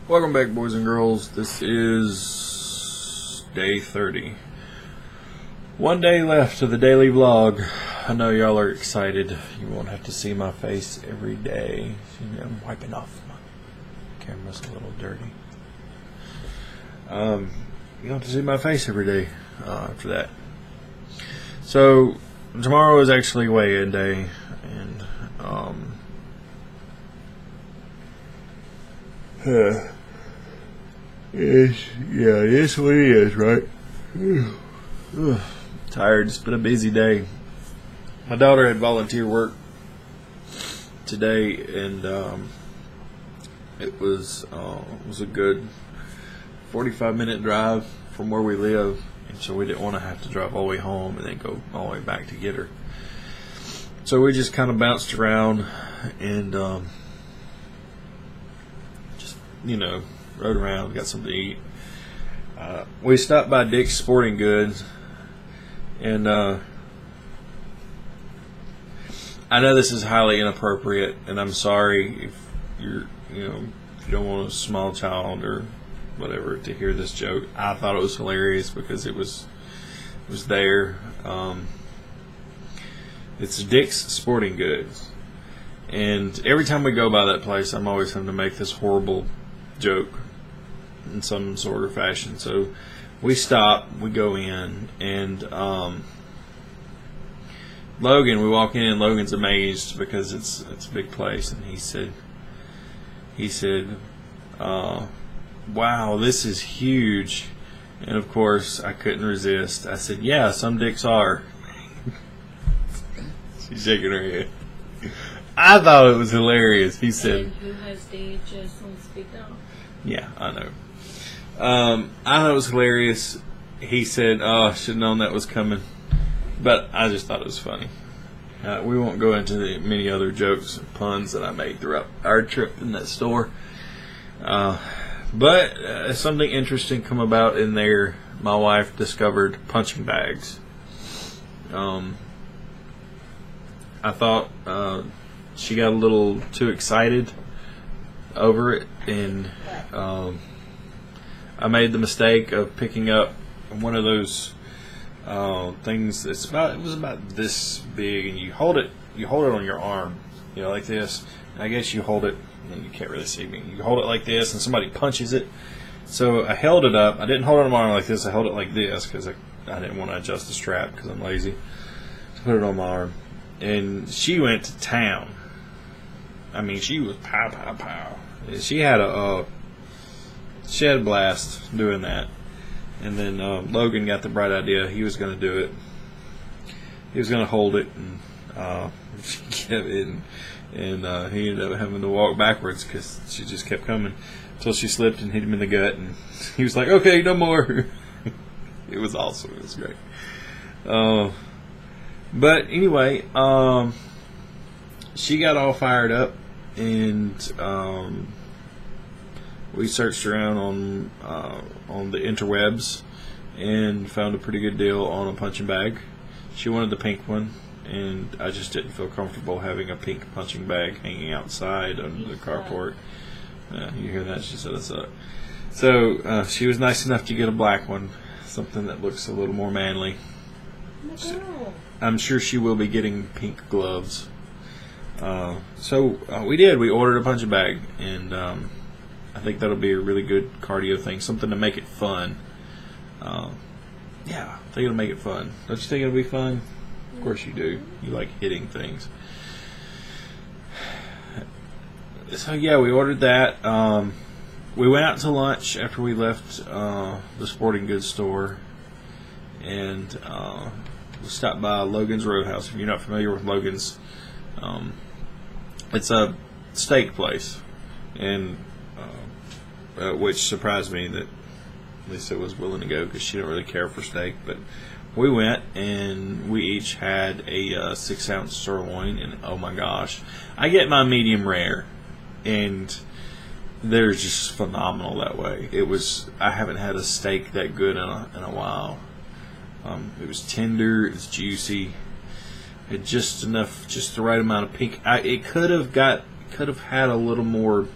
Welcome back, boys and girls. This is day 30. One day left of the daily vlog. I know y'all are excited. You won't have to see my face every day. I'm wiping off. My camera's a little dirty. You don't have to see my face every day after that. So tomorrow is actually weigh-in day, and it is what it is, right? Tired. It's been a busy day. My daughter had volunteer work today, and it was a good 45-minute drive from where we live, and so we didn't want to have to drive all the way home and then go all the way back to get her. So we just kind of bounced around and just, rode around, got something to eat. We stopped by Dick's Sporting Goods, and I know this is highly inappropriate, and I'm sorry if if you don't want a small child or whatever to hear this joke. I thought it was hilarious because it was there. It's Dick's Sporting Goods, and every time we go by that place, I'm always having to make this horrible joke in some sort of fashion. So we stop, we go in, and Logan, we walk in, and Logan's amazed because it's a big place, and he said, wow, this is huge. And of course I couldn't resist. I said, yeah, some dicks are. She's shaking her head. I thought it was hilarious. He said, and who has DHS on speed dial? Yeah, I know. I thought it was hilarious. He said, oh, I should have known that was coming. But I just thought it was funny. We won't go into the many other jokes and puns that I made throughout our trip in that store. But something interesting come about in there. My wife discovered punching bags. I thought she got a little too excited over it, and I made the mistake of picking up one of those things. It was about this big, and you hold it on your arm, like this. And I guess you hold it, and you can't really see me. You hold it like this, and somebody punches it. So I held it up. I didn't hold it on my arm like this. I held it like this because I didn't want to adjust the strap because I'm lazy. So I put it on my arm, and she went to town. I mean, she was pow pow pow. She had a blast doing that. And then Logan got the bright idea. He was going to do it. He was going to hold it, and she kept it, and he ended up having to walk backwards because she just kept coming until she slipped and hit him in the gut, and he was like, "Okay, no more." It was awesome. It was great. But anyway, she got all fired up, and we searched around on the interwebs and found a pretty good deal on a punching bag. She wanted the pink one, and I just didn't feel comfortable having a pink punching bag hanging outside under the carport. You hear that? She said it's up. So she was nice enough to get a black one, something that looks a little more manly. I'm sure she will be getting pink gloves. So we did. We ordered a punching bag, and I think that'll be a really good cardio thing, something to make it fun. Yeah, I think it'll make it fun. Don't you think it'll be fun? Of course you do. You like hitting things. So yeah, we ordered that. We went out to lunch after we left the sporting goods store, and we stopped by Logan's Roadhouse. If you're not familiar with Logan's, it's a steak place, and which surprised me that Lisa was willing to go because she didn't really care for steak. But we went, and we each had a 6-ounce sirloin, and oh my gosh, I get my medium rare, and they're just phenomenal that way. I haven't had a steak that good in a while. It was tender, it was juicy, it just the right amount of pink. It could have had a little more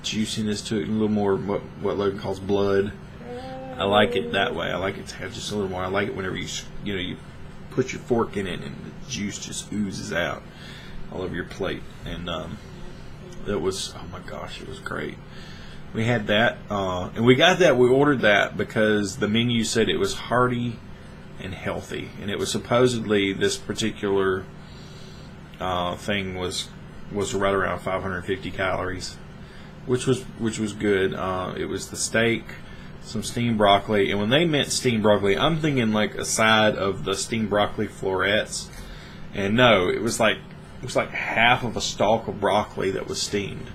juiciness to it, and a little more what Logan calls blood. I like it that way. I like it to have just a little more. I like it whenever you put your fork in it and the juice just oozes out all over your plate. And it was, oh my gosh, it was great. We had that, and we got that. We ordered that because the menu said it was hearty and healthy, and it was supposedly this particular thing was right around 550 calories, which was good. It was the steak, some steamed broccoli, and when they meant steamed broccoli, I'm thinking like a side of the steamed broccoli florets, and no, it was like half of a stalk of broccoli that was steamed.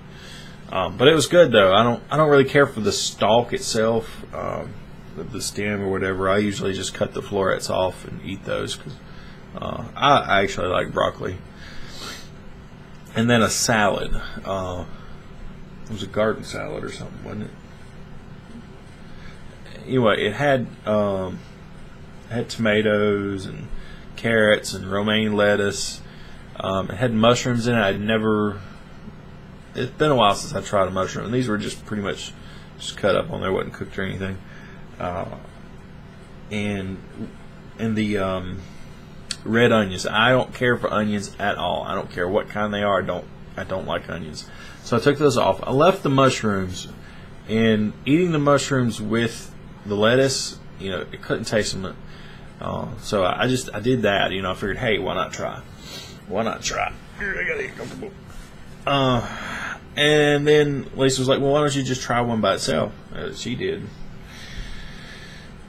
But it was good though. I don't really care for the stalk itself, the stem or whatever. I usually just cut the florets off and eat those because I actually like broccoli. And then a salad. It was a garden salad or something, wasn't it? Anyway, it had tomatoes and carrots and romaine lettuce. It had mushrooms in it. It's been a while since I tried a mushroom, and these were just pretty much just cut up on there, wasn't cooked or anything. And the red onions. I don't care for onions at all. I don't care what kind they are. I don't like onions. So I took those off. I left the mushrooms, and eating the mushrooms with the lettuce, it couldn't taste them. So I did that. I figured, hey, why not try? Why not try? Here, I gotta get comfortable. And then Lisa was like, well, why don't you just try one by itself? She did.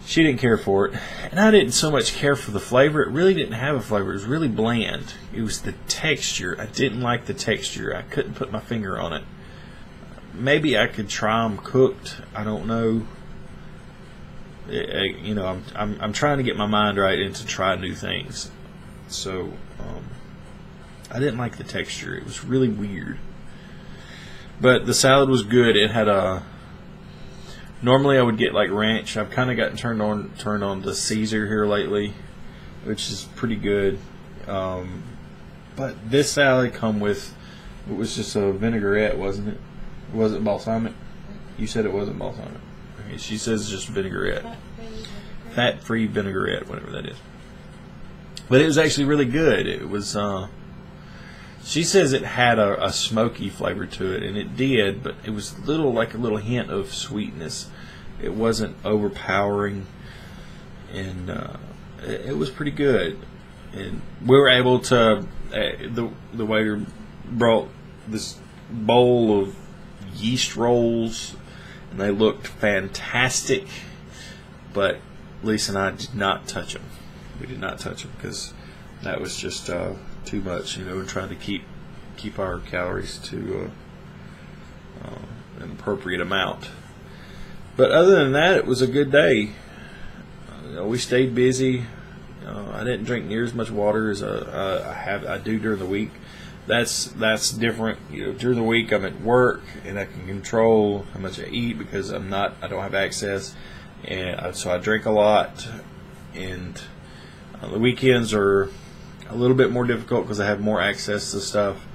She didn't care for it. And I didn't so much care for the flavor. It really didn't have a flavor. It was really bland. It was the texture. I didn't like the texture. I couldn't put my finger on it. Maybe I could try them cooked. I don't know. I'm trying to get my mind right and to try new things. So, I didn't like the texture. It was really weird. But the salad was good. It had normally I would get like ranch. I've kind of gotten turned on to Caesar here lately, which is pretty good. But this salad it was just a vinaigrette, wasn't it? Was it balsamic? You said it wasn't balsamic. Okay, she says just vinaigrette. Fat-free vinaigrette, whatever that is. But it was actually really good. It was, she says it had a smoky flavor to it, and it did, but it was like a little hint of sweetness. It wasn't overpowering, and it was pretty good. And we were able to, the waiter brought this bowl of yeast rolls, and they looked fantastic, but Lisa and I did not touch them. We did not touch them because that was just too much, trying to keep our calories to an appropriate amount. But other than that, it was a good day. We stayed busy. I didn't drink near as much water as I do during the week. That's different. During the week I'm at work and I can control how much I eat because I don't have access, and so I drink a lot. And the weekends are a little bit more difficult because I have more access to stuff,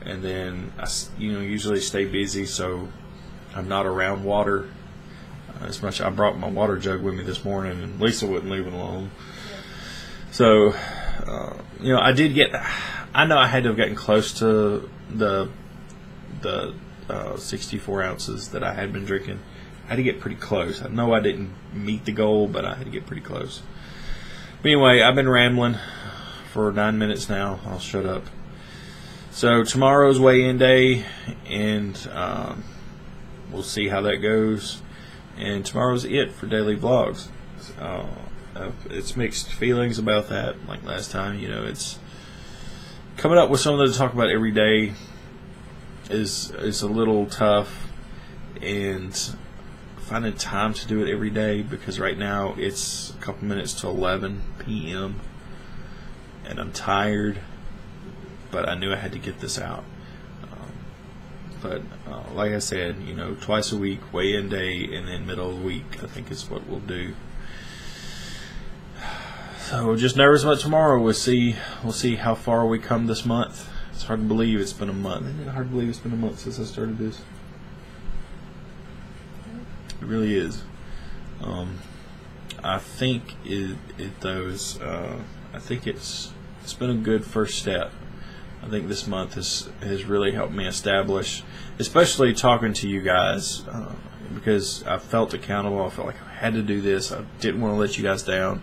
and then I usually stay busy, so I'm not around water as much. I brought my water jug with me this morning, and Lisa wouldn't leave it alone. So, I know I had to have gotten close to the 64 ounces that I had been drinking. I had to get pretty close. I know I didn't meet the goal, but I had to get pretty close. But anyway, I've been rambling for 9 minutes now. I'll shut up. So tomorrow's weigh-in day, and we'll see how that goes. And tomorrow's it for daily vlogs. It's mixed feelings about that. Like last time, it's coming up with something to talk about every day is a little tough, and finding time to do it every day, because right now it's a couple minutes to 11 p.m. and I'm tired, but I knew I had to get this out. But like I said, twice a week, weigh-in day, and then middle of the week, I think is what we'll do. So just nervous about tomorrow. We'll see how far we come this month. It's hard to believe it's been a month. Isn't it hard to believe it's been a month since I started this? It really is. I think I think it's been a good first step. I think this month has really helped me establish, especially talking to you guys, because I felt accountable. I felt like I had to do this. I didn't want to let you guys down,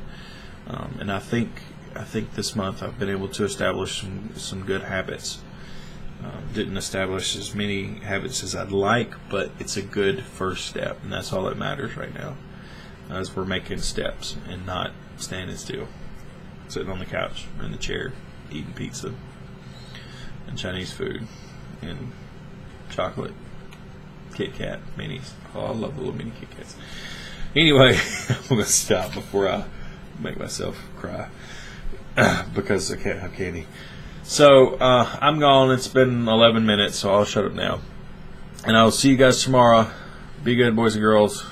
and I think this month I've been able to establish some good habits. Didn't establish as many habits as I'd like, but it's a good first step, and that's all that matters right now, as we're making steps and not standing still, sitting on the couch or in the chair, eating pizza and Chinese food and chocolate, Kit Kat minis. Oh, I love the little mini Kit Kats. Anyway, I'm going to stop before I make myself cry because I can't have candy. So I'm gone. It's been 11 minutes, so I'll shut up now. And I'll see you guys tomorrow. Be good, boys and girls.